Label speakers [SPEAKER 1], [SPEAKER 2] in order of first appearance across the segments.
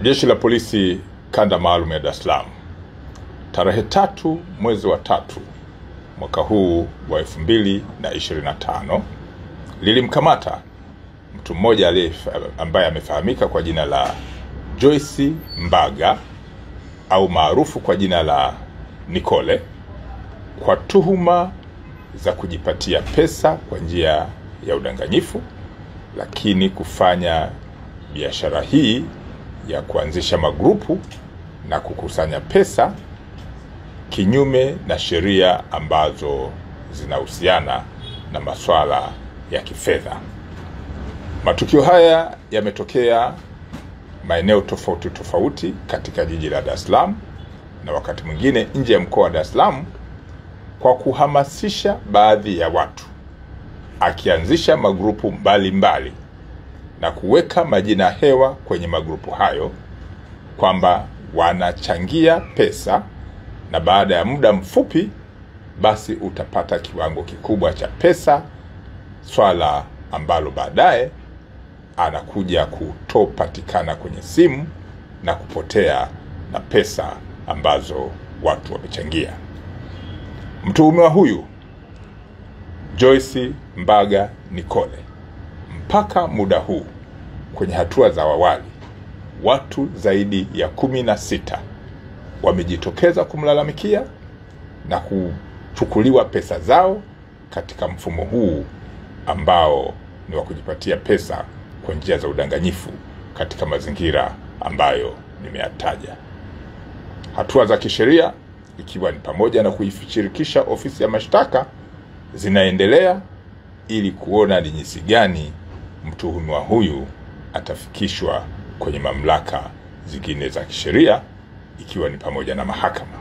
[SPEAKER 1] Jeshi la Polisi Kanda Maalum ya Dar es Salaam tarehe 3 mwezi wa 3 mwaka huu wa 2025 lilimkamata mtu mmoja ambaye amefahamika kwa jina la Joyce Mbaga au maarufu kwa jina la Nicole kwa tuhuma za kujipatia pesa kwa njia ya udanganyifu, lakini kufanya biashara hii ya kuanzisha magrupu na kukusanya pesa kinyume na sheria ambazo zinahusiana na masuala ya kifedha. Matukio haya yametokea maeneo tofauti tofauti katika jiji la Dar es Salaam na wakati mwingine nje ya mkoa wa Dar es Salaam, kwa kuhamasisha baadhi ya watu, akianzisha magrupu mbalimbali na kuweka majina hewa kwenye magrupu hayo kwamba wanachangia pesa, na baada ya muda mfupi basi utapata kiwango kikubwa cha pesa, swala ambalo baadaye anakuja kutopatikana kwenye simu na kupotea na pesa ambazo watu wamechangia. Mtuhumiwa huyu Joyce Mbaga Nicole, mpaka muda huu kwenye hatua za awali, watu zaidi ya 16 wamejitokeza kumlalamikia na kuchukuliwa pesa zao katika mfumo huu ambao ni wa kujipatia pesa kwa njia za udanganyifu katika mazingira ambayo nimeyataja. Hatua za kisheria, ikiwa ni pamoja na kuishirikisha ofisi ya mashtaka, zinaendelea ili kuona ni jinsi gani mtuhumiwa huyu atafikishwa kwenye mamlaka zingine za kisheria, ikiwa ni pamoja na mahakama.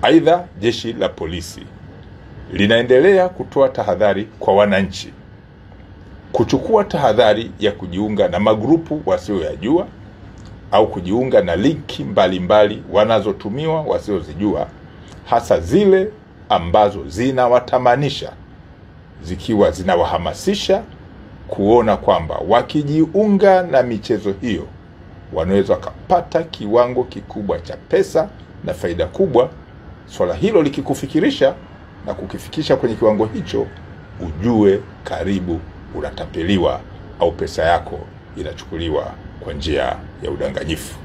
[SPEAKER 1] Aidha, jeshi la polisi linaendelea kutoa tahadhari kwa wananchi kuchukua tahadhari ya kujiunga na magrupu wasioyajua au kujiunga na linki mbalimbali wanazotumiwa wasiozijua, hasa zile ambazo zinawatamanisha, zikiwa zinawahamasisha kuona kwamba wakijiunga na michezo hiyo wanaweza kupata kiwango kikubwa cha pesa na faida kubwa. Swala hilo likikufikirisha na kukifikisha kwenye kiwango hicho, ujue karibu unatapeliwa au pesa yako inachukuliwa kwa njia ya udanganyifu.